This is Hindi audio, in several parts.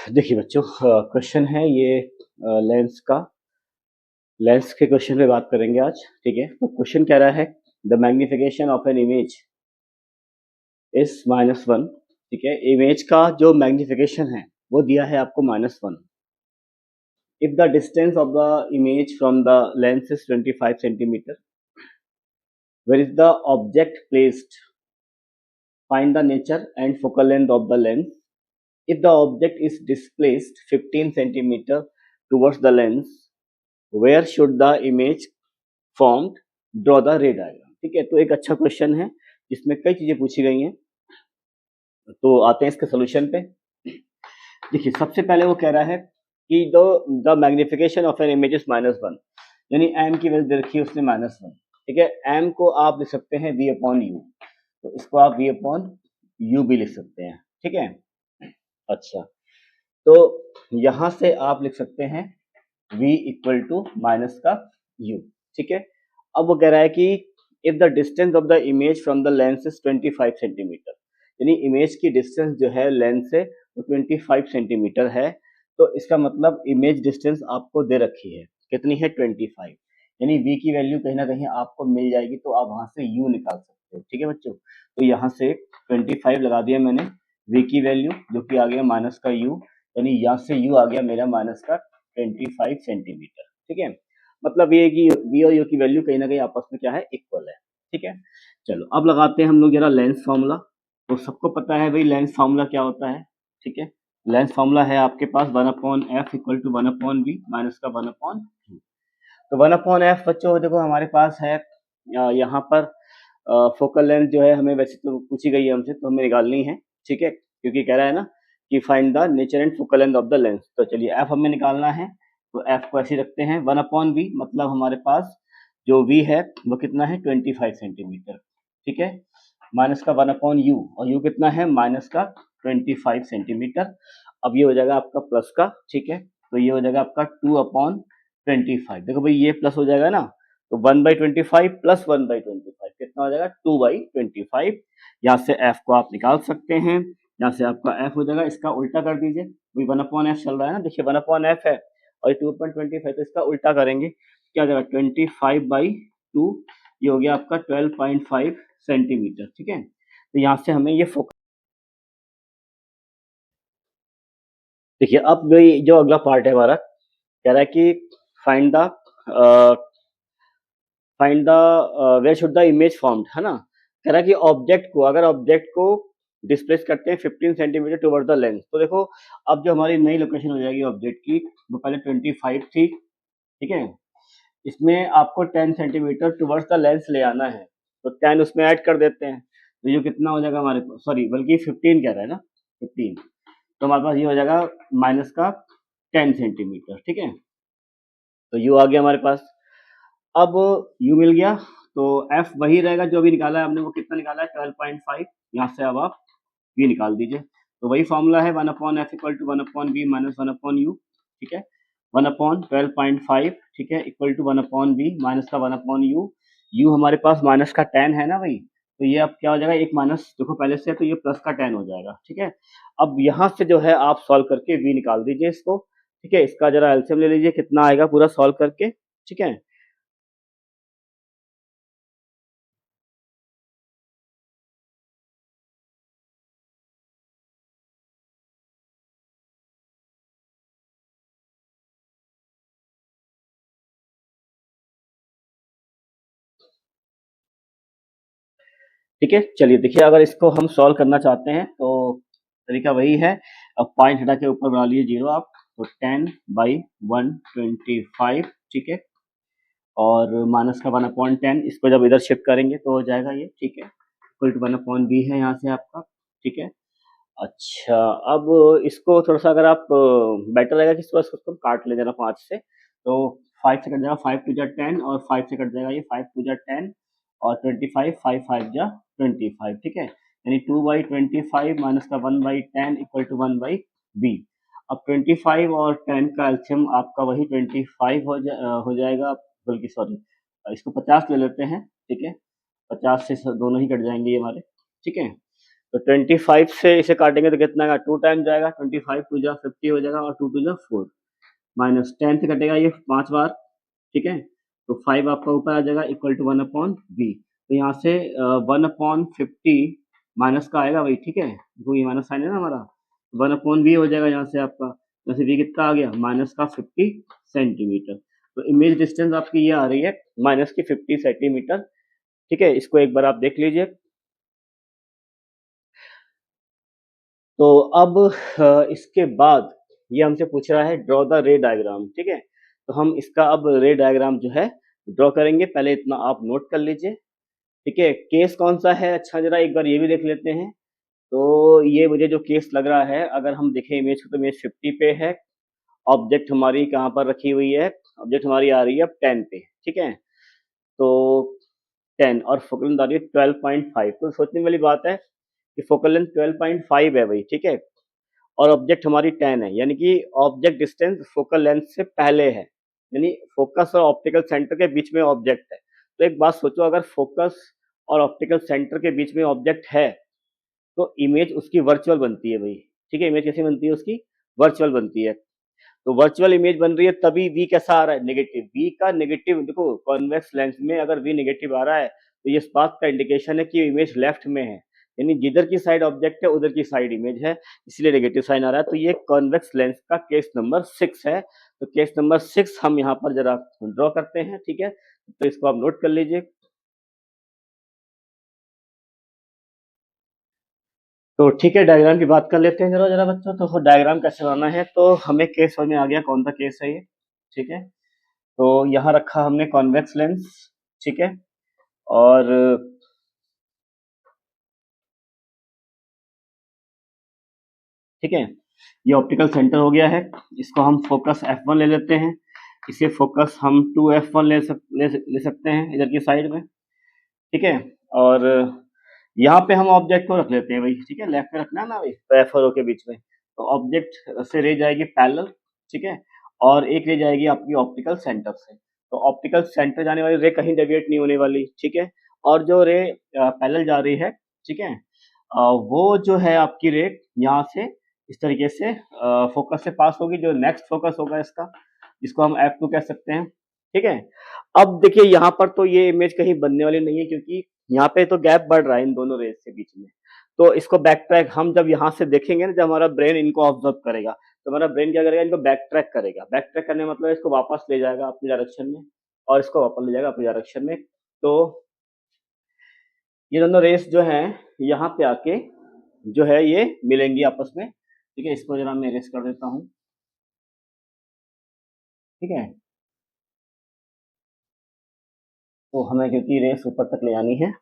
देखिए बच्चों, क्वेश्चन है ये लेंस के क्वेश्चन पे बात करेंगे आज। ठीक है, तो क्वेश्चन कह रहा है the magnification of an image is -1। ठीक है, इमेज का जो मैग्निफिकेशन है वो दिया है आपको -1। If the distance of the image from the lens is 25 centimetre, where is the object placed, find the nature and focal length of the lens. If the object is displaced 15 centimetre towards the lens, where should the image formed, draw the ray diagram. ठीक है, तो एक अच्छा क्वेश्चन है जिसमें कई चीजें पूछी गई हैं। तो आते हैं इसके सोल्यूशन पे। देखिए, सबसे पहले वो कह रहा है कि the magnification of an image is -1, यानी एम की वैल्यू दे रखी है उसने -1। ठीक है, एम को आप लिख सकते हैं v अपॉन यू, तो इसको आप v अपॉन यू भी लिख सकते हैं। ठीक है, अच्छा, तो यहां से आप लिख सकते हैं v इक्वल टू माइनस का u। ठीक है, अब वो कह रहा है कि if the distance of the image from the lens is 25 centimetre, यानी इमेज की डिस्टेंस जो है लेंस से वो 25 सेंटीमीटर है, तो इसका मतलब इमेज डिस्टेंस आपको दे रखी है, कितनी है 25, यानी v की वैल्यू कहीं ना कहीं आपको मिल जाएगी, तो आप वहां से u निकाल सकते हो। ठीक है बच्चों, तो यहाँ से 25 लगा दिया मैंने v की वैल्यू, जो कि आ गया माइनस का u, यानी यहाँ से u आ गया मेरा माइनस का 25 सेंटीमीटर। ठीक है, मतलब ये कि v और u की वैल्यू कहीं ना कहीं आपस में क्या है, इक्वल है। ठीक है, चलो अब लगाते हैं हम लोग जरा लेंस फार्मूला। तो सबको पता है भाई लेंस फार्मूला क्या होता है। ठीक है, लेंस फार्मूला है आपके पास 1/f equal to 1/v minus का 1/u। तो 1/f बच्चों देखो हमारे पास है यहाँ पर फोकल लेंथ जो है हमें वैसे तो पूछी गई है हमसे, तो हमें निकालनी है। ठीक है, क्योंकि कह रहा है ना कि find the nature and focal length of the lens, तो चलिए एफ हमें निकालना है। तो एफ को ऐसे रखते हैं 1/v, मतलब हमारे पास जो v है वो कितना है 25 सेंटीमीटर। ठीक है, माइनस का 1/u, और u कितना है माइनस का 25 सेंटीमीटर। अब ये हो जाएगा आपका प्लस का। ठीक है, तो ये हो जाएगा आपका 2/25। देखो भाई ये प्लस हो जाएगा ना, तो 1/25 प्लस 1/25 कितना हो जाएगा 2/25। यहाँ से f को आप निकाल सकते हैं, यहाँ से आपका f हो जाएगा, इसका उल्टा कर दीजिए। वही 1/f चल रहा है ना, देखिए 1/f है और 2/25, तो इसका उल्टा करेंगे, क्या हो जाएगा 25/2, ये हो गया आपका 12.5 सेंटीमीटर। ठीक है, तो यहाँ से हमें ये फोकस, देखिए अब भाई जो अगला पार्ट है हमारा, कह रहा है कि find the find the where should the image formed, है ना। कह रहा है कि ऑब्जेक्ट को, अगर ऑब्जेक्ट को डिस्प्लेस करते हैं 15 सेंटीमीटर टुवर्ड द लेंस, तो देखो अब जो हमारी नई लोकेशन हो जाएगी ऑब्जेक्ट की, वो पहले 25 थी। ठीक है, इसमें आपको 10 सेंटीमीटर टुवर्ड्स द लेंस ले आना है, तो 10 उसमें ऐड कर देते हैं, तो ये कितना हो जाएगा हमारे पास, सॉरी बल्कि 15 कह रहा है ना, 15, तो हमारे पास ये हो जाएगा माइनस का 10 सेंटीमीटर। ठीक है, तो यू आ गया हमारे पास। अब u मिल गया, तो f वही रहेगा जो अभी निकाला है हमने, वो कितना निकाला है 12.5। यहाँ से अब आप v निकाल दीजिए, तो वही फॉर्मूला है 1/f equal to 1/v minus 1/u। ठीक है, 1/12.5, ठीक है, इक्वल टू 1/v माइनस का 1/u। u हमारे पास माइनस का 10 है ना भाई, तो ये अब क्या हो जाएगा, एक माइनस देखो पहले से, तो ये प्लस का 10 हो जाएगा। ठीक है, अब यहाँ से जो है आप सॉल्व करके v निकाल दीजिए इसको। ठीक है, इसका जरा एलसीएम ले लीजिए, कितना आएगा पूरा सॉल्व करके। ठीक है, ठीक है, चलिए देखिए अगर इसको हम सॉल्व करना चाहते हैं तो तरीका वही है। अब पॉइंट हटा के ऊपर बना लीजिए जीरो आप, तो 10/125। ठीक है, और माइनस का 1/10, इसको जब इधर शिफ्ट करेंगे तो हो जाएगा ये। ठीक है, इक्वल टू 1/b है यहाँ से आपका। ठीक है, अच्छा, अब इसको थोड़ा सा अगर आप बेटर रहेगा कि इसको काट ले जरा 5 से, तो 5 से कट जाएगा, 5 टू जा 10, और 5 से कट जाएगा ये 5 टू जा 10, और 25, 5 5 जा 25। ठीक है, यानी 2/25 माइनस का 1/10 इक्वल टू 1/b। अब 25 और 10 का एलसीएम आपका वही 25 हो जाएगा, बल्कि सॉरी इसको 50 ले लेते हैं। ठीक है, 50 से दोनों ही कट जाएंगे ये हमारे। ठीक है, तो 25 से इसे काटेंगे तो कितना आएगा, 2 टाइम जाएगा, 25 टू जा 50 हो जाएगा और 2 टू जा 4, माइनस 10 से कटेगा ये 5 बार, ठीक है। तो 5 आपका ऊपर आ जाएगा इक्वल टू 1/v। तो यहाँ से 1/50 माइनस का आएगा वही, ठीक है, देखो ये माइनस साइन है ना हमारा, 1/v हो जाएगा यहाँ से आपका, यहाँ से v कितना आ गया, माइनस का 50 सेंटीमीटर। तो इमेज डिस्टेंस आपकी ये आ रही है माइनस की 50 सेंटीमीटर, ठीक है। इसको एक बार आप देख लीजिए। तो अब इसके बाद ये हमसे पूछ रहा है ड्रॉ द रे डायग्राम, ठीक है। तो हम इसका अब रे डायग्राम जो है ड्रॉ करेंगे, पहले इतना आप नोट कर लीजिए, ठीक है। केस कौन सा है, अच्छा जरा एक बार ये भी देख लेते हैं। तो ये मुझे जो केस लग रहा है, अगर हम देखें इमेज को तो इमेज 50 पे है, ऑब्जेक्ट हमारी कहाँ पर रखी हुई है, ऑब्जेक्ट हमारी आ रही है अब 10 पे, ठीक है। तो 10 और फोकल लेंथ आ रही है 12.5। तो सोचने वाली बात है कि फोकल लेंथ 12.5 है भाई, ठीक है, और ऑब्जेक्ट हमारी 10 है, यानी कि ऑब्जेक्ट डिस्टेंस फोकल लेंथ से पहले है, यानी फोकस और ऑप्टिकल सेंटर के बीच में ऑब्जेक्ट है। तो एक बात सोचो, अगर फोकस और ऑप्टिकल सेंटर के बीच में ऑब्जेक्ट है तो इमेज उसकी वर्चुअल बनती है भाई, ठीक है। इमेज कैसी बनती है उसकी, वर्चुअल बनती है। तो वर्चुअल इमेज बन रही है तभी वी कैसा आ रहा है, नेगेटिव। वी का नेगेटिव देखो, कॉन्वेक्स लेंस में अगर वी नेगेटिव आ रहा है तो ये इस बात का इंडिकेशन है कि इमेज लेफ्ट में है, यानी जिधर की साइड ऑब्जेक्ट है उधर की साइड इमेज है, इसलिए नेगेटिव साइन आ रहा है। तो ये कॉन्वेक्स लेंस का केस नंबर 6 है। तो केस नंबर 6 हम यहाँ पर जरा ड्रॉ करते हैं, ठीक है। तो इसको आप नोट कर लीजिए। तो ठीक है, डायग्राम की बात कर लेते हैं जरा जरा बच्चों। तो डायग्राम कैसे बनाना है, तो हमें केस समझ में आ गया कौन सा केस है ये, ठीक है। तो यहाँ रखा हमने कॉन्वेक्स लेंस, ठीक है, और ठीक है, ये ऑप्टिकल सेंटर हो गया है। इसको हम फोकस F1 ले लेते हैं, इसे फोकस हम 2F1 ले सकते हैं इधर की साइड में, ठीक है। और यहाँ पे हम ऑब्जेक्ट को रख लेते हैं भाई, ठीक है, लेफ्ट में रखना है ना भाई, तो F और O के बीच में। तो ऑब्जेक्ट से रे जाएगी पैरेलल, ठीक है, और एक रे जाएगी आपकी ऑप्टिकल सेंटर से। तो ऑप्टिकल सेंटर जाने वाली रे कहीं डेविएट नहीं होने वाली, ठीक है। और जो रे पैरेलल जा रही है, ठीक है, वो जो है आपकी रे यहाँ से इस तरीके से फोकस से पास होगी, जो नेक्स्ट फोकस होगा इसका, जिसको हम F2 कह सकते हैं, ठीक है। अब देखिए यहाँ पर तो ये इमेज कहीं बनने वाली नहीं है, क्योंकि यहाँ पे तो गैप बढ़ रहा है इन दोनों रेज के बीच में। तो इसको बैक ट्रैक हम जब यहाँ से देखेंगे ना, जब हमारा ब्रेन इनको ऑब्जर्व करेगा, तो हमारा ब्रेन क्या करेगा, इनको बैक ट्रैक करेगा। बैक ट्रैक करने का मतलब इसको वापस ले जाएगा अपनी डायरेक्शन में, और इसको वापस ले जाएगा अपनी डायरेक्शन में। तो ये दोनों रेस जो हैं यहाँ पे आके जो है ये मिलेंगी आपस में, ठीक है। इसको जरा मैं इरेज कर देता हूँ, ठीक है। तो हमें क्योंकि रेस ऊपर तक ले आनी है,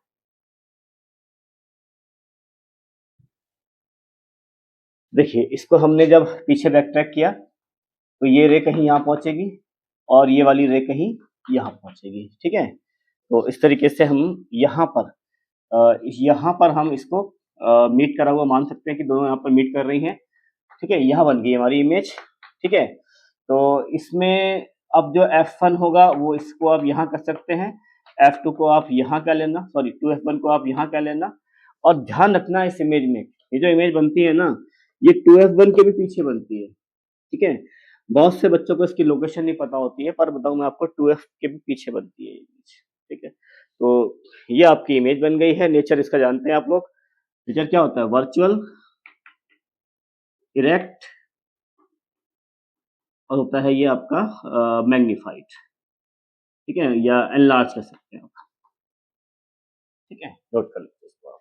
देखिए इसको हमने जब पीछे बैक ट्रैक किया तो ये रे कहीं यहाँ पहुंचेगी और ये वाली रे कहीं यहाँ पहुंचेगी, ठीक है। तो इस तरीके से हम यहाँ पर हम इसको मीट करा हुआ मान सकते हैं कि दोनों यहाँ पर मीट कर रही हैं, ठीक है। यहाँ बन गई हमारी इमेज, ठीक है। तो इसमें अब जो F1 होगा वो इसको आप यहाँ कर सकते हैं, F2 को आप यहाँ कर लेना, सॉरी 2F1 को आप यहाँ कर लेना। और ध्यान रखना इस इमेज में, ये जो इमेज बनती है ना, ये 2F1 के भी पीछे बनती है, ठीक है। बहुत से बच्चों को इसकी लोकेशन नहीं पता होती है, पर बताऊं मैं आपको 2F के भी पीछे बनती है इमेज, ठीक है। तो ये आपकी इमेज बन गई है। नेचर इसका जानते हैं आप लोग, नेचर क्या होता है, वर्चुअल, इरेक्ट, और होता है ये आपका मैग्नीफाइड, ठीक है, या एनलार्ज कर सकते हैं आप, ठीक है। नोट कर लीजिए इसको आप।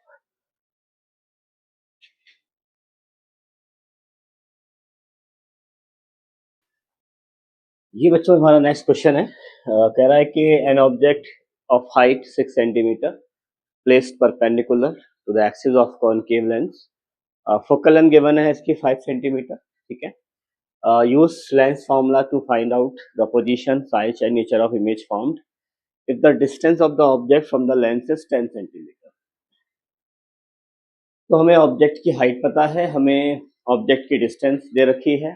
ये बच्चों हमारा नेक्स्ट क्वेश्चन है, कह रहा है कि an object of height 6 centimetre placed perpendicular to the axis of concave lens, focal length given है इसकी 5 सेंटीमीटर, ठीक है। Use lens formula to find out the position, size and nature of image formed if the distance of the object from the lens is 10 centimetre. तो हमें ऑब्जेक्ट की हाइट पता है, हमें ऑब्जेक्ट की डिस्टेंस दे रखी है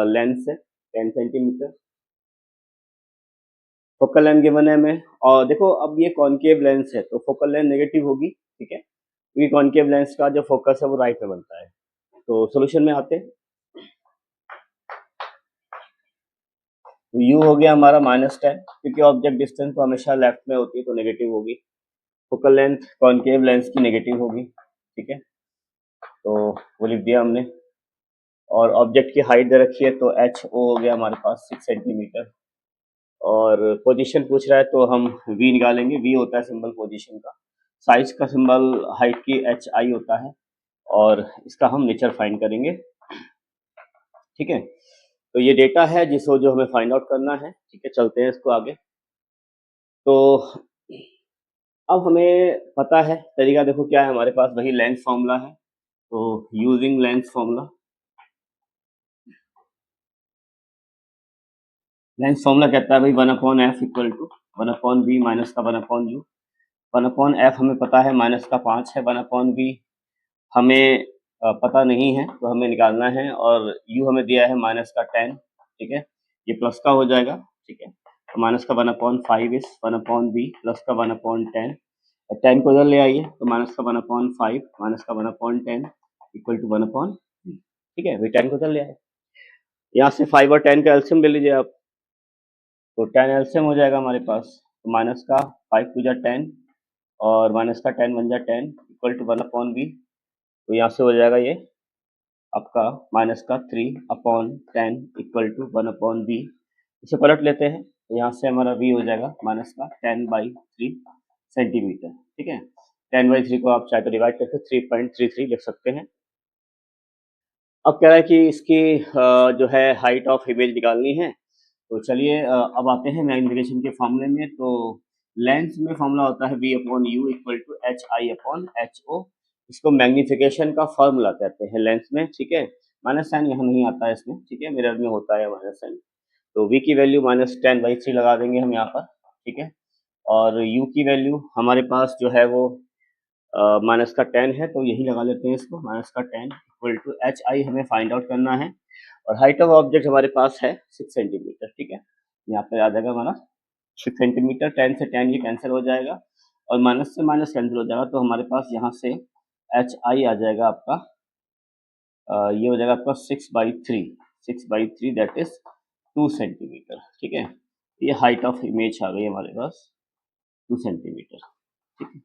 लेंस से 10 सेंटीमीटर, फोकल लेंथ गिवन है हमें। और देखो अब ये कॉनकेव लेंस है तो फोकल लेंथ नेगेटिव होगी, ठीक है। क्योंकि कॉनकेव लेंस का जो फोकस है वो राइट में बनता है। तो सोल्यूशन में आते हैं, तो यू हो गया हमारा -10, क्योंकि ऑब्जेक्ट डिस्टेंस तो हमेशा लेफ्ट में होती है तो नेगेटिव होगी। फोकल लेंथ कॉनकेव लेंस की नेगेटिव होगी, ठीक है, तो वो लिख दिया हमने। और ऑब्जेक्ट की हाइट दे रखी है तो एच ओ हो गया हमारे पास 6 सेंटीमीटर। और पोजीशन पूछ रहा है तो हम वी निकालेंगे, वी होता है सिंबल पोजीशन का। साइज का सिंबल हाइट की एच आई होता है, और इसका हम नेचर फाइंड करेंगे, ठीक है। तो ये डेटा है जिसको जो हमें फाइंड आउट करना है, ठीक है। चलते हैं इसको आगे। तो अब हमें पता है तरीका, देखो क्या है हमारे पास, वही लेंस फॉर्मूला है। तो using lens formula, lens formula कहता है भाई 1/f equal to 1/v minus का 1/u। 1/f हमें पता है माइनस का 5 है, 1/v हमें पता नहीं है तो हमें निकालना है, और u हमें दिया है माइनस का 10, ठीक है। ये प्लस का हो जाएगा, ठीक है। तो माइनस का 1/5 इस 1/v प्लस का 1/10। 10 को इधर ले आइए तो माइनस का 1/5 माइनस का 1/10 इक्वल टू 1/v, ठीक है। वही 10 को इधर ले आए, यहाँ से 5 और 10 का एलसीएम ले लीजिए आप, तो 10 एलसीएम हो जाएगा हमारे पास। तो माइनस का 5 टू जा 10 और माइनस का 10 बन जा 10 इक्वल टू 1/v। तो यहाँ से हो जाएगा ये आपका माइनस का 3/10 इक्वल टू 1/v। इसे पलट लेते हैं तो यहाँ से हमारा v हो जाएगा माइनस का 10/3 सेंटीमीटर, ठीक है। 10/3 को आप चाहे तो डिवाइड करके 3.33 लिख सकते हैं। अब कह रहा है कि इसकी जो है हाइट ऑफ इमेज निकालनी है। तो चलिए अब आते हैं मैग्नीफिकेशन के फॉर्मूले में। तो लेंस में फॉर्मूला होता है v/u इक्वल टू hi/ho। इसको मैग्नीफिकेशन का फॉर्मूला कहते हैं लेंस में, ठीक है। माइनस साइन यहाँ नहीं आता है इसमें, ठीक है, मिरर में होता है माइनस साइन। तो v की वैल्यू -10/3 लगा देंगे हम यहाँ पर, ठीक है। और u की वैल्यू हमारे पास जो है वो माइनस का 10 है, तो यही लगा लेते हैं इसको, माइनस का 10 इक्वल टू एच आई हमें फाइंड आउट करना है। और हाइट ऑफ ऑब्जेक्ट हमारे पास है 6 सेंटीमीटर, ठीक है। यहाँ पे आ जाएगा हमारा 6 सेंटीमीटर, 10 से 10 ये कैंसिल हो जाएगा और माइनस से माइनस कैंसिल हो जाएगा, तो हमारे पास यहाँ से एच आई आ जाएगा आपका, ये हो जाएगा आपका 6/3 दैट इज 2 सेंटीमीटर, ठीक है। ये हाइट ऑफ इमेज आ गई हमारे पास 2 सेंटीमीटर, ठीक है।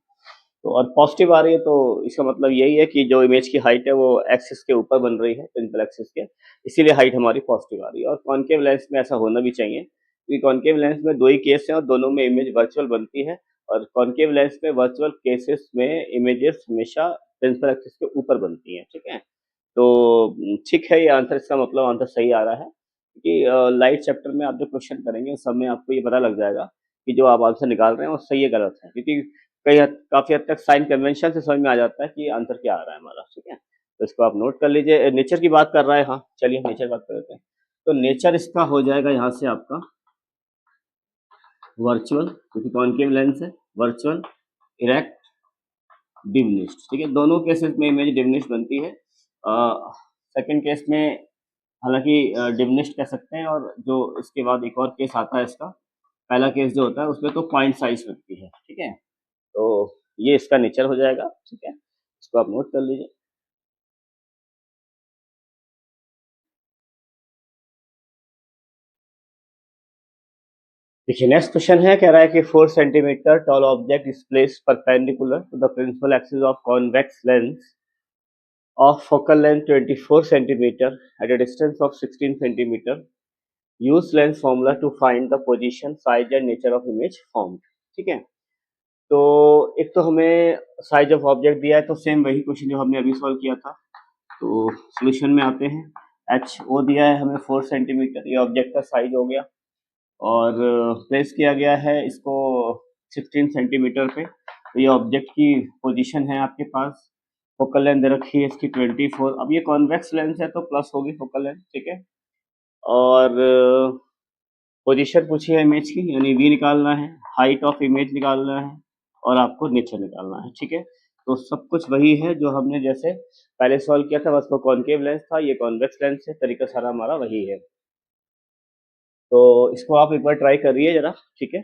तो और पॉजिटिव आ रही है तो इसका मतलब यही है कि जो इमेज की हाइट है वो एक्सिस के ऊपर बन रही है, प्रिंसिपल एक्सिस के, इसीलिए हाइट हमारी पॉजिटिव आ रही है। और कॉनकेव लेंस में ऐसा होना भी चाहिए, क्योंकि कॉनकेव लेंस में दो ही केस हैं और दोनों में इमेज वर्चुअल बनती है। और कॉनकेव लेंस में वर्चुअल केसेस में इमेजेस हमेशा प्रिंसिपल एक्सिस के ऊपर बनती हैं, ठीक है। तो ठीक है, ये आंसर, इसका मतलब आंसर सही आ रहा है, क्योंकि लाइट चैप्टर में आप जो क्वेश्चन करेंगे उस समय आपको ये पता लग जाएगा कि जो आप आंसर निकाल रहे हैं वो सही है गलत है, क्योंकि काफी हद तक साइन कन्वेंशन से समझ में आ जाता है कि आंसर क्या आ रहा है हमारा, ठीक है। तो इसको आप नोट कर लीजिए। नेचर की बात कर रहा है, हाँ चलिए नेचर बात कर लेते हैं। तो नेचर इसका हो जाएगा यहाँ से आपका वर्चुअल, क्योंकि कॉनकेव लेंस है, वर्चुअल, इरेक्ट, डिमिनिश्ड, ठीक है। दोनों केसेस में इमेज डिमिनिश्ड बनती है। सेकंड केस में हालांकि डिमिनिश्ड कह सकते हैं, और जो इसके बाद एक और केस आता है इसका, पहला केस जो होता है उसमें तो पॉइंट साइज बनती है, ठीक है। तो ये इसका नेचर हो जाएगा, ठीक है, इसको आप नोट कर लीजिए। देखिए नेक्स्ट क्वेश्चन है, कह रहा है कि 4 centimetre tall object is placed perpendicular to the principal axis of convex lens of focal length 24 centimeter at a distance of 16 centimeter. Use lens formula to find the position, size and nature of image formed, ठीक है। तो एक तो हमें साइज ऑफ ऑब्जेक्ट दिया है, तो सेम वही क्वेश्चन जो हमने अभी सॉल्व किया था। तो सॉल्यूशन में आते हैं। एच ओ दिया है हमें 4 सेंटीमीटर, ये ऑब्जेक्ट का साइज हो गया, और प्लेस किया गया है इसको 16 सेंटीमीटर पे। तो ये ऑब्जेक्ट की पोजीशन है आपके पास। फोकल लेंथ दे रखी है इसकी 24। अब ये कॉन्वेक्स लेंस है तो प्लस होगी फोकल लेंथ, ठीक है। और पोजीशन पूछी है इमेज की, यानी वी निकालना है, हाइट ऑफ इमेज निकालना है, और आपको नेचर निकालना है, ठीक है। तो सब कुछ वही है जो हमने जैसे पहले सॉल्व किया था, बस वो कॉनकेव लेंस था, ये कॉन्वेक्स लेंस है, तरीका सारा हमारा वही है। तो इसको आप एक बार ट्राई करिए जरा, ठीक है।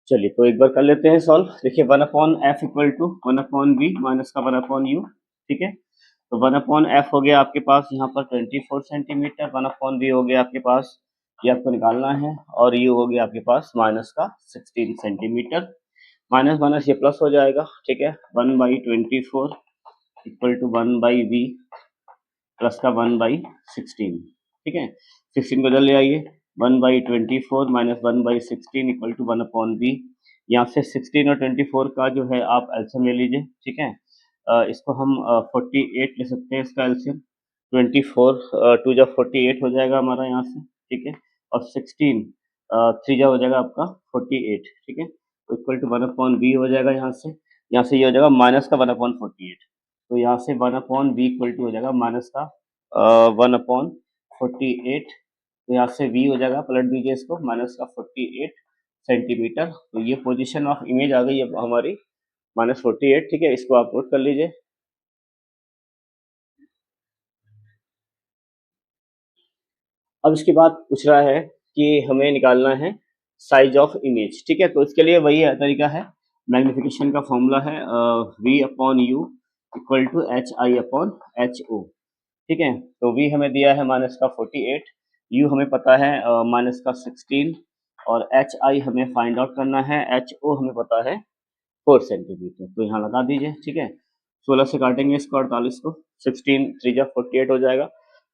चलिए तो एक बार कर लेते हैं सॉल्व। देखिए 1/f equal to 1/v minus का 1/u, ठीक है। तो 1/f हो गया आपके पास यहाँ पर 24 सेंटीमीटर, 1/v हो गया आपके पास, ये आपको निकालना है, और u हो गया आपके पास माइनस का 16 सेंटीमीटर। माइनस माइनस ये प्लस हो जाएगा, ठीक है। 1/24 इक्वल टू 1/v प्लस का 1/16, ठीक है। 16 को इधर ले आइए, 1/24 माइनस 1/16 इक्वल टू 1/v। यहाँ से 16 और 24 का जो है आप एलसीएम ले लीजिए, ठीक है। इसको हम 48 ले सकते हैं इसका एलसीएम। 24 टू जा 48 हो जाएगा हमारा यहाँ से, ठीक है। और 16 3 जा हो जाएगा आपका 48, ठीक है। तो इक्वल टू 1/v हो जाएगा यहाँ से ये हो जाएगा माइनस का 1/48। तो यहाँ से 1/v इक्वल टू हो जाएगा माइनस का 1/48। तो यहाँ से v हो जाएगा, पलट दीजिए इसको, माइनस का 48 सेंटीमीटर। तो ये पोजीशन ऑफ इमेज आ गई है हमारी -48, ठीक है। इसको आप नोट कर लीजिए। अब इसके बाद पूछ रहा है कि हमें निकालना है साइज ऑफ इमेज, ठीक है। तो इसके लिए वही तरीका है, मैग्निफिकेशन का फॉर्मूला है v/u इक्वल टू hi/ho, ठीक है। तो v हमें दिया है माइनस का 48, u हमें पता है माइनस का 16, और hi हमें फाइंड आउट करना है, ho हमें पता है 4 सेंटीमीटर। तो यहाँ लगा दीजिए, ठीक है। 16 से काटेंगे इसको 48 को, 16 3 जा 48 हो जाएगा,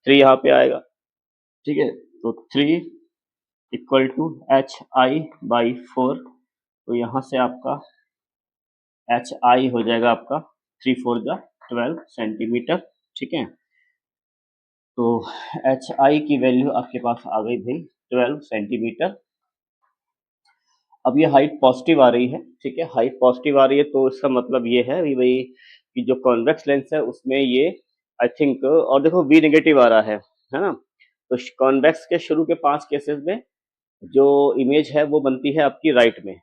3 यहाँ पे आएगा, ठीक है। तो 3 इक्वल टू hi/4। तो यहाँ से आपका hi हो जाएगा आपका 3 4 जा 12 सेंटीमीटर, ठीक है। तो hi की वैल्यू आपके पास आ गई भाई 12 सेंटीमीटर। अब ये हाइट पॉजिटिव आ रही है, ठीक है। हाइट पॉजिटिव आ रही है तो इसका मतलब ये है कि भाई कि जो कॉन्वेक्स लेंस है उसमें ये आई थिंक, और देखो v नेगेटिव आ रहा है ना। तो कॉन्वेक्स के शुरू के 5 केसेस में जो इमेज है वो बनती है आपकी राइट में,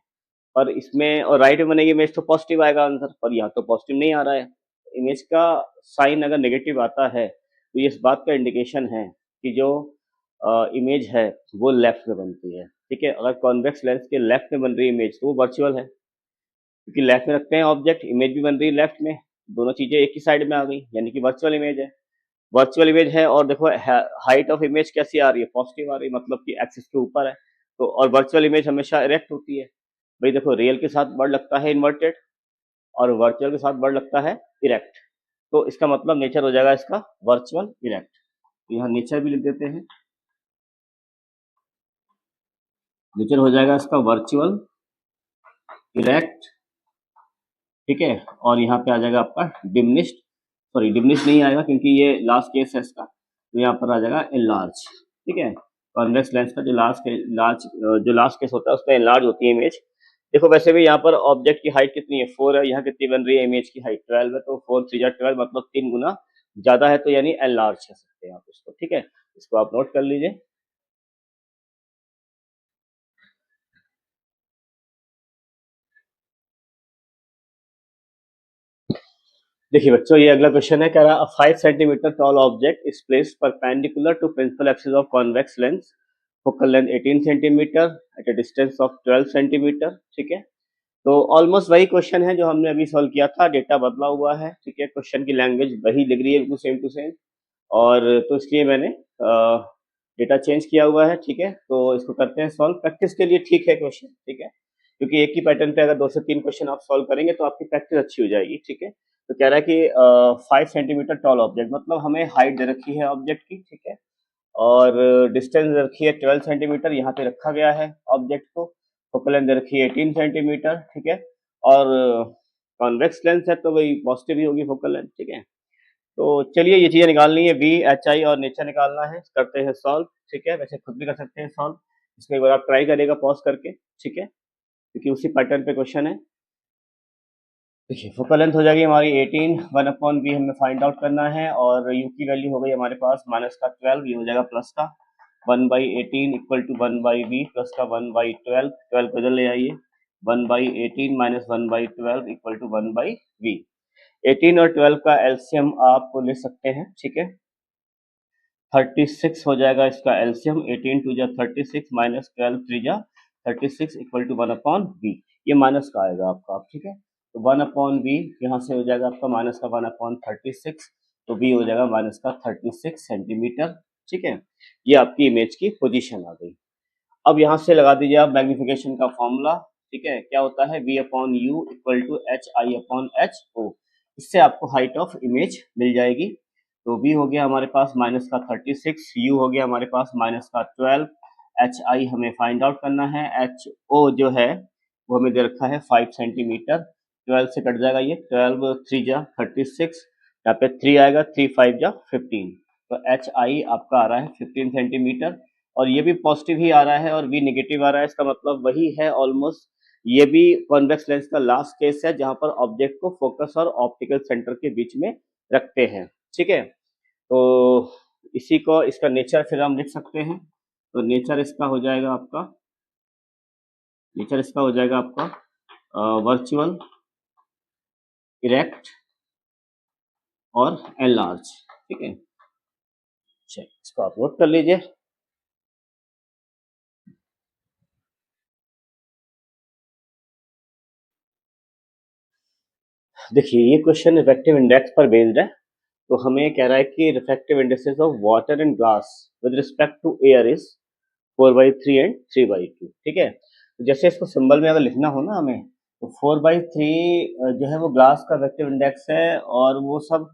और इसमें और राइट में बनेगी इमेज तो पॉजिटिव आएगा आंसर, पर यहाँ तो पॉजिटिव नहीं आ रहा है। इमेज का साइन अगर नेगेटिव आता है तो ये इस बात का इंडिकेशन है कि जो इमेज है वो लेफ्ट में बनती है, ठीक है। अगर कॉन्वेक्स लेंस के लेफ्ट में बन रही इमेज तो वो वर्चुअल है, क्योंकि लेफ्ट में रखते हैं ऑब्जेक्ट, इमेज भी बन रही है लेफ्ट में, दोनों चीजें एक ही साइड में आ गई, यानी कि वर्चुअल इमेज है। वर्चुअल इमेज है, और देखो हाइट ऑफ इमेज कैसी आ रही है, पॉजिटिव आ रही है, मतलब कि एक्सिस के ऊपर है। तो और वर्चुअल इमेज हमेशा इरेक्ट होती है। भाई देखो रियल के साथ वर्ड लगता है इन्वर्टेड, और वर्चुअल के साथ वर्ड लगता है इरेक्ट। तो इसका मतलब नेचर हो जाएगा इसका वर्चुअल इरेक्ट। तो यहाँ नेचर भी लिख देते हैं, नेचर हो जाएगा इसका वर्चुअल इरेक्ट, ठीक है। और यहाँ पे आ जाएगा आपका डिमिनिश्ड, सॉरी डिमिनिश नहीं आएगा क्योंकि ये लास्ट केस है इसका, तो यहाँ पर आ जाएगा एनलार्ज, ठीक है। कॉन्वेक्स लेंस का जो लास्ट केस होता है उसमें एनलार्ज होती है इमेज। देखो वैसे भी यहाँ पर ऑब्जेक्ट की हाइट कितनी है, 4 है, यहाँ कितनी बन रही है, इमेज की हाइट 12 है, तो 4 3 जा 12 मतलब 3 गुना ज्यादा है, तो यानी एनलार्ज कह सकते हैं आप इसको, ठीक है। इसको आप नोट कर लीजिए। देखिए बच्चों ये अगला क्वेश्चन है, कह रहा है 5 centimetre tall object is placed perpendicular to principal axis of convex lens, focal length 18 centimetre at a distance of 12 centimetre, ठीक है। तो ऑलमोस्ट वही क्वेश्चन है जो हमने अभी सॉल्व किया था, डेटा बदला हुआ है, ठीक है। क्वेश्चन की लैंग्वेज वही लिख रही है बिल्कुल सेम टू सेम, और तो इसलिए मैंने डेटा चेंज किया हुआ है, ठीक है। तो इसको करते हैं सॉल्व, प्रैक्टिस के लिए ठीक है क्वेश्चन, ठीक है, क्योंकि एक ही पैटर्न पे अगर 2 से 3 क्वेश्चन आप सॉल्व करेंगे तो आपकी प्रैक्टिस अच्छी हो जाएगी, ठीक है। तो कह रहा है कि 5 सेंटीमीटर टॉल ऑब्जेक्ट, मतलब हमें हाइट दे रखी है ऑब्जेक्ट की, ठीक है, और डिस्टेंस दे रखी है 12 सेंटीमीटर, यहाँ पे रखा गया है ऑब्जेक्ट को, फोकल लेंथ दे रखी है 18 सेंटीमीटर, ठीक है। और कॉन्वेक्स लेंस है तो वही पॉजिटिव ही होगी फोकल लेंथ, ठीक है। तो चलिए ये चीजें निकालनी है, वी एच आई और नेचर निकालना है, करते हैं सॉल्व, ठीक है। वैसे खुद भी कर सकते हैं सॉल्व, इसमें एक बार आप ट्राई करेगा पॉज करके, ठीक है, क्योंकि उसी पैटर्न पे क्वेश्चन है। देखिए फोकल लेंथ हो जाएगी हमारी 18, 1/v हमें फाइंड आउट करना है, और u की वैल्यू हो गई हमारे पास माइनस का 12, ये हो जाएगा प्लस का 1/18 इक्वल टू 1/v प्लस का 1/12, 12 को इधर ले आइए, 1/18 माइनस 1/12 इक्वल टू 1/v। 18 और 12 का एलसीएम आप ले सकते हैं, ठीक है। 36 हो जाएगा इसका एलसीएम, 18 2 जा 36 माइनस 12 3 जा 36 इक्वल टू 1/v, ये माइनस का आएगा आपका, ठीक है। तो 1/v यहाँ से हो जाएगा आपका माइनस का 1/36, तो v हो जाएगा माइनस का 36 सेंटीमीटर, ठीक है। ये आपकी इमेज की पोजीशन आ गई। अब यहाँ से लगा दीजिए आप मैग्नीफिकेशन का फॉर्मूला, ठीक है। क्या होता है, v/u इक्वल टू hi/ho, इससे आपको हाइट ऑफ इमेज मिल जाएगी। तो v हो गया हमारे पास माइनस का 36, u हो गया हमारे पास माइनस का 12, hi हमें फाइंड आउट करना है, ho जो है वो हमें दे रखा है 5 सेंटीमीटर, 12 से कट जाएगा ये, 12 3 जा 36, यहाँ पे 3 आएगा, 3 5 जा 15, तो hi आपका आ रहा है 15 सेंटीमीटर, और ये भी पॉजिटिव ही आ रहा है और v नेगेटिव आ रहा है, इसका मतलब वही है ऑलमोस्ट। ये भी कॉन्वेक्स लेंस का लास्ट केस है जहां पर ऑब्जेक्ट को फोकस और ऑप्टिकल सेंटर के बीच में रखते हैं, ठीक है। तो इसी को, इसका नेचर फिर हम लिख सकते हैं। तो नेचर इसका हो जाएगा आपका वर्चुअल, इरेक्ट और एनलार्ज, ठीक है। चलिए इसको आप नोट कर लीजिए। देखिए ये क्वेश्चन रिफ्रैक्टिव इंडेक्स पर बेस्ड है। तो हमें कह रहा है कि refractive indexes of water and glass with respect to air is 4/3 and 3/2, ठीक है। तो जैसे इसको सिंबल में अगर लिखना हो ना हमें, तो 4/3 जो है वो ग्लास का रिफ्रैक्टिव इंडेक्स है, और वो सब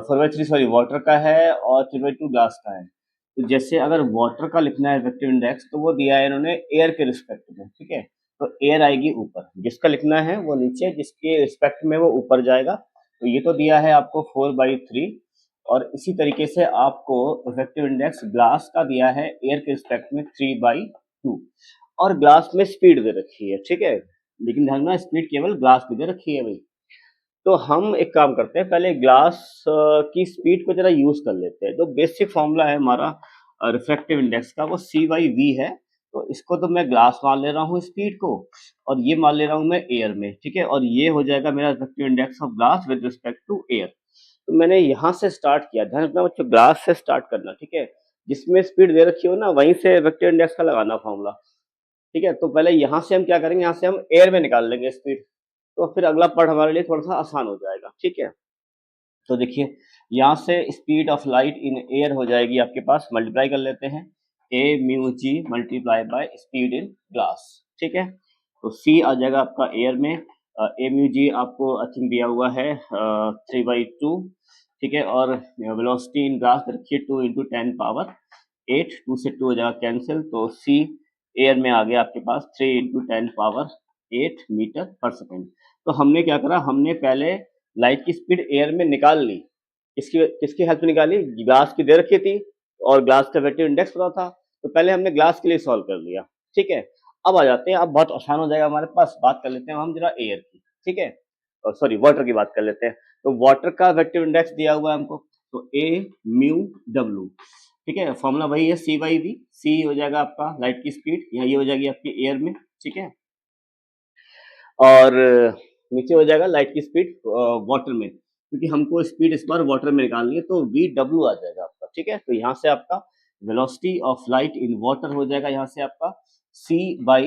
4/3 सॉरी वाटर का है, और 3/2 ग्लास का है। तो जैसे अगर वाटर का लिखना है रिफ्रैक्टिव इंडेक्स, तो वो दिया है इन्होंने एयर के रिस्पेक्ट में, ठीक है। तो एयर आएगी ऊपर, जिसका लिखना है वो नीचे, जिसके रिस्पेक्ट में वो ऊपर जाएगा। तो ये तो दिया है आपको 4/3, और इसी तरीके से आपको इफेक्टिव इंडेक्स ग्लास का दिया है एयर के रिस्पेक्ट में 3/2, और ग्लास में स्पीड दे रखी है, ठीक है। लेकिन ध्यान रखना स्पीड केवल ग्लास की दे रखी है भाई। तो हम एक काम करते हैं, पहले ग्लास की स्पीड को जरा यूज कर लेते हैं। जो बेसिक फॉर्मूला है हमारा रिफ्रैक्टिव इंडेक्स का, वो c/v है। तो इसको तो मैं ग्लास मान ले रहा हूँ स्पीड को, और ये मान ले रहा हूँ मैं एयर में, ठीक है। और ये हो जाएगा मेरा refractive index of glass with respect to air. तो मैंने यहाँ से स्टार्ट किया, ध्यान रखना बच्चों ग्लास से स्टार्ट करना, ठीक है। जिसमें स्पीड दे रखी हो ना, वहीं से रिफ्रैक्टिव इंडेक्स का लगाना फॉर्मूला, ठीक है। तो पहले यहाँ से हम क्या करेंगे, यहाँ से हम एयर में निकाल लेंगे स्पीड, तो फिर अगला पार्ट हमारे लिए थोड़ा सा आसान हो जाएगा, ठीक है। तो देखिए यहाँ से speed of light in air हो जाएगी आपके पास, मल्टीप्लाई कर लेते हैं, a mu g multiply by speed in glass, ठीक है। तो c आ जाएगा आपका एयर में, a म्यू जी आपको आई थिंक दिया हुआ है 3/2, ठीक है। और वेलोसिटी इन ग्लास रखिए 2 × 10⁻8, 2 से 2 हो जाएगा कैंसिल, तो c एयर में आ गया आपके पास 3 × 10⁸ मीटर पर सेकेंड। तो हमने क्या करा, हमने पहले लाइट की स्पीड एयर में निकाल ली। किसकी किसकी हेल्प निकाली, ग्लास की दे रखी थी और ग्लास का रिफ्रैक्टिव इंडेक्स पता था, तो पहले हमने ग्लास के लिए सॉल्व कर लिया, ठीक है। अब आ जाते हैं, अब बहुत आसान हो जाएगा हमारे पास। बात कर लेते हैं हम जरा एयर की, ठीक है, सॉरी वाटर की बात कर लेते हैं। तो वाटर का रिफ्रैक्टिव इंडेक्स दिया हुआ है हमको, तो a म्यू w, ठीक है। फॉर्मूला वही है c/v, c हो जाएगा आपका लाइट की स्पीड, यहाँ ये हो जाएगी आपकी एयर में, ठीक है। और नीचे हो जाएगा लाइट की स्पीड वाटर में, क्योंकि हमको स्पीड इस बार वाटर में निकालनी है, तो v/w आ जाएगा आपका, ठीक है। तो यहाँ से आपका velocity of light in water हो जाएगा यहाँ से आपका c/a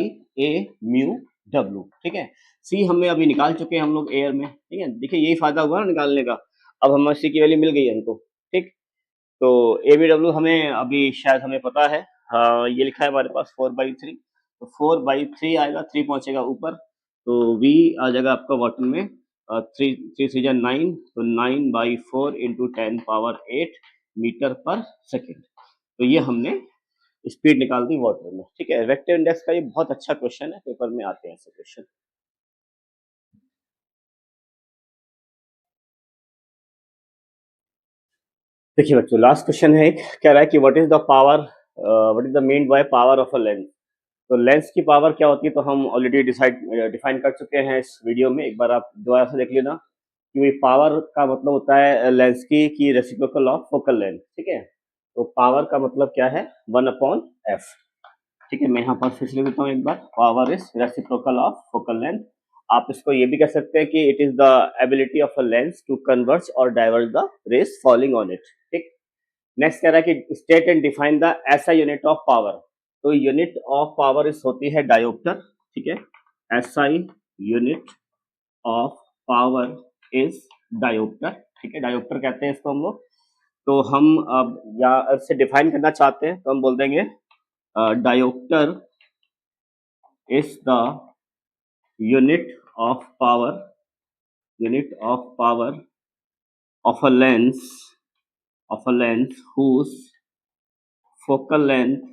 म्यू w, ठीक है। c हमें अभी निकाल चुके हैं हम लोग एयर में, ठीक है। देखिए यही फायदा हुआ ना निकालने का, अब हमें c की वैल्यू मिल गई हमको, ठीक। तो a/w हमें अभी शायद हमें पता है, हाँ ये लिखा है हमारे पास 4/3, तो 4/3 आएगा, 3 पहुंचेगा ऊपर, तो v आ जाएगा आपका वाटर में 3 3 3 9, तो 9/4 × 10⁸ मीटर पर सेकेंड। तो ये हमने स्पीड निकाल दी वाटर में, ठीक है। रिफ्रैक्टिव इंडेक्स का ये बहुत अच्छा क्वेश्चन है, पेपर में आते हैं ऐसे क्वेश्चन। देखिए बच्चों लास्ट क्वेश्चन है एक, कह रहा है कि what is the main by power of a lens. तो लेंस की पावर क्या होती है, तो हम ऑलरेडी डिफाइन कर चुके हैं इस वीडियो में, एक बार आप दोबारा से देख लेना कि पावर का मतलब होता है लेंस की रेसिप्रोकल ऑफ फोकल लेंथ, ठीक है। तो पावर का मतलब क्या है, 1/f, ठीक है। मैं यहाँ पर फिर से लिख देता हूँ एक बार, power is reciprocal of focal length. आप इसको ये भी कह सकते हैं कि it is the ability of a lens to converge और divert the rays falling on it, ठीक। नेक्स्ट कह रहा है कि स्टेट एंड डिफाइन द ऐसा यूनिट ऑफ पावर। तो यूनिट ऑफ पावर इस होती है डायोप्टर, ठीक है, SI unit of power is dioptre, ठीक है, डायोप्टर कहते हैं इसको हम लोग। तो हम अब या से डिफाइन करना चाहते हैं तो हम बोल देंगे dioptre is the unit of power, unit of power of a lens whose focal length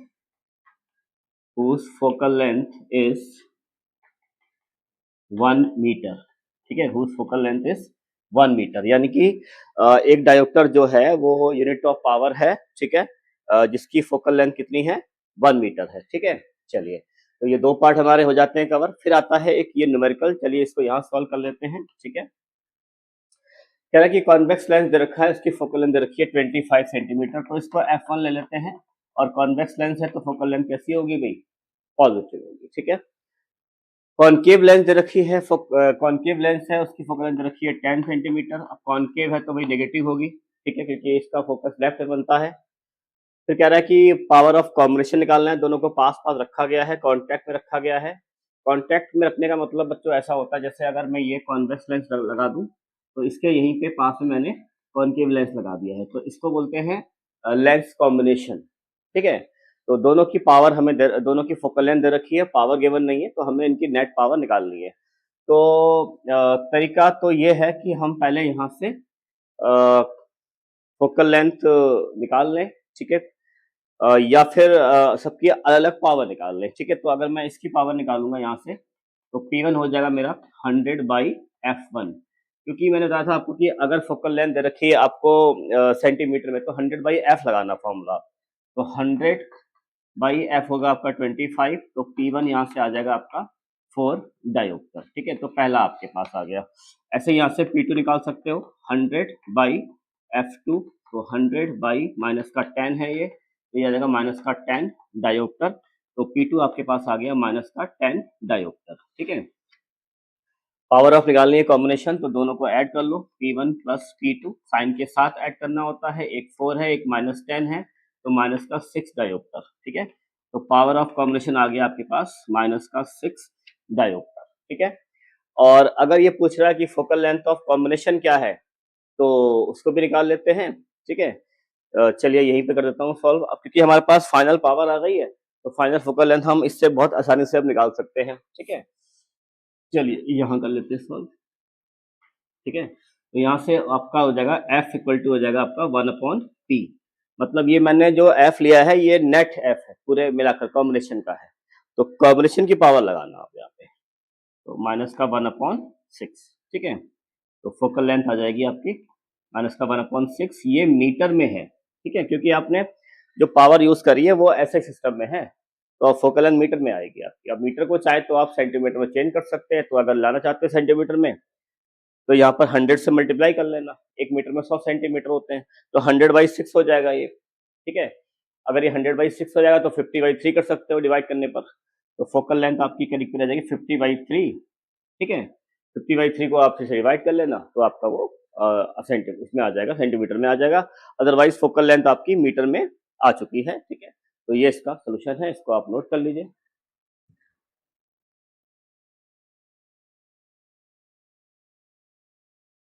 is 1 metre, ठीक है, whose focal length is 1 metre, यानी कि एक डायोप्टर जो है वो यूनिट ऑफ पावर है, ठीक है, जिसकी फोकल लेंथ कितनी है 1 मीटर है, ठीक है। चलिए, तो ये दो पार्ट हमारे हो जाते हैं कवर। फिर आता है एक ये न्यूमेरिकल, चलिए इसको यहाँ सॉल्व कर लेते हैं, ठीक है। कह रहा है कि कॉन्वेक्स लेंस दे रखा है, उसकी फोकल लेंथ दे रखी है 25 सेंटीमीटर, तो इसको f1 ले लेते हैं। और कॉन्वेक्स लेंस है तो फोकल लेंथ कैसी होगी भाई, पॉजिटिव होगी, ठीक है। कॉनकेव लेंस दे रखी है, कॉनकेव लेंस है उसकी फोकल लेंथ दे रखी है 10 सेंटीमीटर। अब कॉनकेव है तो भाई नेगेटिव होगी, ठीक है, क्योंकि इसका फोकस लेफ्ट में बनता है। फिर कह रहा है कि पावर ऑफ कॉम्बिनेशन निकालना है, दोनों को पास पास रखा गया है, कॉन्टैक्ट में रखा गया है। कॉन्टैक्ट में रखने का मतलब बच्चों ऐसा होता है, जैसे अगर मैं ये कॉन्वेक्स लेंस लगा दूं तो इसके यहीं पे पास में मैंने कॉनकेव लेंस लगा दिया है, तो इसको बोलते हैं लेंस कॉम्बिनेशन, ठीक है। तो दोनों की पावर हमें दोनों की फोकल लेंथ दे रखी है, पावर गिवन नहीं है, तो हमें इनकी नेट पावर निकालनी है। तो तरीका तो ये है कि हम पहले यहाँ से फोकल लेंथ निकाल लें, ठीक है, या फिर सबकी अलग अलग पावर निकाल लें, ठीक है। तो अगर मैं इसकी पावर निकालूंगा यहाँ से तो P1 हो जाएगा मेरा 100/f1, क्योंकि मैंने बताया था आपको कि अगर फोकल लेंथ दे रखी है आपको सेंटीमीटर में तो 100/f लगाना फॉर्मूला, तो 100/f होगा आपका 25, तो P1 यहाँ से आ जाएगा आपका 4 डायोप्टर, ठीक है। तो पहला आपके पास आ गया। ऐसे यहाँ से P2 निकाल सकते हो 100/f2, तो 100 माइनस का 10 है ये, तो ये आ जाएगा माइनस का 10 डायोप्टर, तो P2 आपके पास आ गया माइनस का 10 डायोप्टर, ठीक है। पावर ऑफ निकालनी है कॉम्बिनेशन, तो दोनों को ऐड कर लो, P1 प्लस P2 साइन के साथ ऐड करना होता है, एक 4 है एक माइनस 10 है, तो माइनस का 6 डायोप्टर, ठीक है। तो पावर ऑफ कॉम्बिनेशन आ गया आपके पास माइनस का 6 डायोप्टर, ठीक है। और अगर ये पूछ रहा है कि फोकल लेंथ ऑफ कॉम्बिनेशन क्या है, तो उसको भी निकाल लेते हैं, ठीक है। चलिए यहीं पे कर देता हूँ सॉल्व, अब क्योंकि हमारे पास फाइनल पावर आ गई है तो फाइनल फोकल लेंथ हम इससे बहुत आसानी से अब निकाल सकते हैं, ठीक है। चलिए यहाँ कर लेते हैं सॉल्व, ठीक है। तो यहाँ से आपका हो जाएगा F इक्वल टू हो जाएगा आपका 1/P, मतलब ये मैंने जो F लिया है ये नेट F है, पूरे मिलाकर कॉम्बिनेशन का है, तो कॉम्बिनेशन की पावर लगाना आप यहाँ पे, तो माइनस का 1/6, ठीक है। तो फोकल लेंथ आ जाएगी आपकी माइनस का 1/6, ये मीटर में है, ठीक है, क्योंकि आपने जो पावर यूज करी है वो ऐसे सिस्टम में है, तो फोकल लेंथ मीटर में आएगी आपकी। अब मीटर को चाहे तो आप सेंटीमीटर में चेंज कर सकते हैं, तो अगर लाना चाहते हैं सेंटीमीटर में तो यहाँ पर 100 से मल्टीप्लाई कर लेना, एक मीटर में 100 सेंटीमीटर होते हैं, तो 100/6 हो जाएगा ये, ठीक है। अगर ये 100/6 हो जाएगा तो 50/3 कर सकते हो डिवाइड करने पर, तो फोकल लेंथ आपकी करीब आ जाएगी 50/3, ठीक है। 50/3 को आप फिर डिवाइड कर लेना तो आपका वो उसमें आ जाएगा, सेंटीमीटर में आ जाएगा, अदरवाइज फोकल लेंथ आपकी मीटर में आ चुकी है, ठीक है। तो ये इसका सोल्यूशन है, इसको आप नोट कर लीजिए।